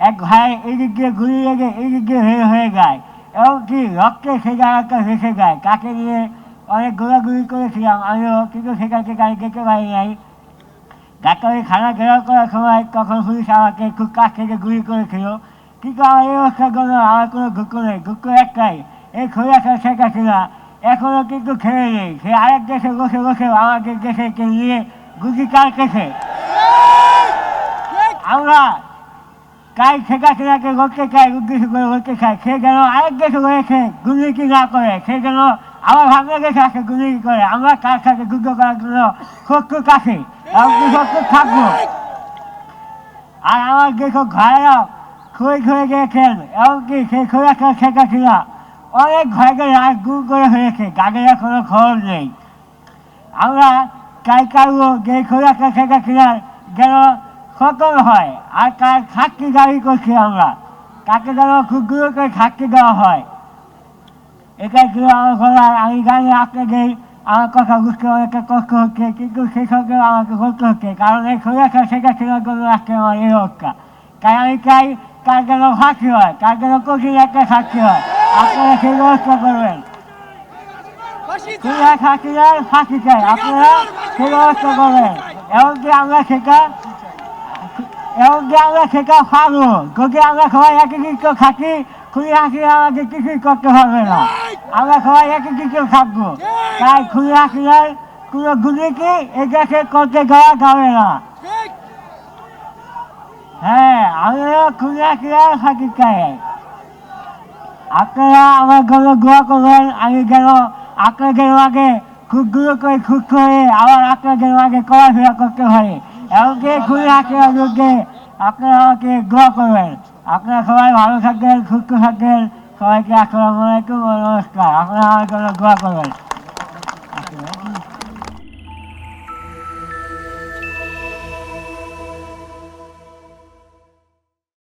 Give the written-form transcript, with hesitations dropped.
এক ভাই এদিক দিয়ে গুলি লেগে এদিক দিয়ে হয়ে যায়, এবং কি রক্তে সে জায়গাটা ভেসে যায়। তাকে নিয়ে অনেক গোলাগুলি করেছিলাম আমিও, কিন্তু সেখানে গাড়ি যেতে পারি নাই। ডাক্তারি খানা ঘেরাও করার সময় তখন পুলিশ আমাকে খুব কাছ থেকে গুলি করেছিল, কিন্তু আমার এই অবস্থার জন্য আমার কোনো দুঃখ নেই। দুঃখ একটাই, এই খোলাটা শেখ হাসিনা এখনও কিন্তু খেলে নেই। সে আরেক দেশে বসে বসেও আমাদের দেশকে নিয়ে গুলি চালতেছে। আমরা তাই শেখ হাসিনাকে বলতে চাই, উদ্দেশ্য করে বলতে চাই, সে যেন আরেক দেশে রয়েছে দুর্নীতি না করে, সে যেন আমার বাংলাদেশে আসে দুর্নীতি করে। আমরা তার সাথে যুদ্ধ করার জন্য প্রস্তুত আছি এবং প্রস্তুত থাকবো। আর আমার যেসব ভাইয়েরা খুঁড়ে গিয়েছেন, এমনকি সেই খোলাটা শেখ হাসিনা অনেক ভাইকে রাত দূর করে হয়েছে, তাদের কোনো খবর নেই। আমরা চাই কারো যে খোলাটা শেখ হাসিনার যেন সকল হয়, আর তার শাস্তি দাবি করছি আমরা, তাকে যেন খুব দূর করে শাস্তি দেওয়া হয়। এটাই ছিল আমার বলার। আমি জানি আপনাদের আমার কথা বুঝতে অনেকটা কষ্ট হচ্ছে, কিন্তু সেই সঙ্গে আমাকে বলতে হচ্ছে, কারণ এই খোলাটা শেখ হাসিনার জন্য আজকে আমার এই অবস্থা। তাই আমি চাই তার যেন ফাঁসি হয়, তার যেন কঠিন একটা শাস্তি হয়। আপনারা সেই ব্যবস্থা করবেন। খুলনা হাসিনার ফাঁসি চাই, আপনারা সেই ব্যবস্থা করবেন। এমনকি আমরা সেটা পাবো যদি আমরা সবাই একীকৃত থাকি। খুলনা হাসিনা আমাদের কিছুই করতে পারবে না, আমরা সবাই একীকৃত থাকবো। তাই খুলনা হাসিনার কোনো দুর্নীতি এই দেশে করতে দেওয়া যাবে না। হ্যাঁ, আমরা খুলনা হাসিনার ফাঁসি চাই। আপনারা আমার জন্য দোয়া করবেন, আমি যেন আপনাদের আগে খুব দূর করে সুস্থ হয়ে আবার আপনাদের আগে চলাফেরা করতে পারি। এমনকি খুলনা হাসিনার বিরুদ্ধে আপনারা আমাকে দোয়া করবেন। আপনারা সবাই ভালো থাকবেন, সুস্থ থাকবেন। সবাইকে আসসালামু আলাইকুম, নমস্কার। আপনারা আমার জন্য দোয়া করবেন।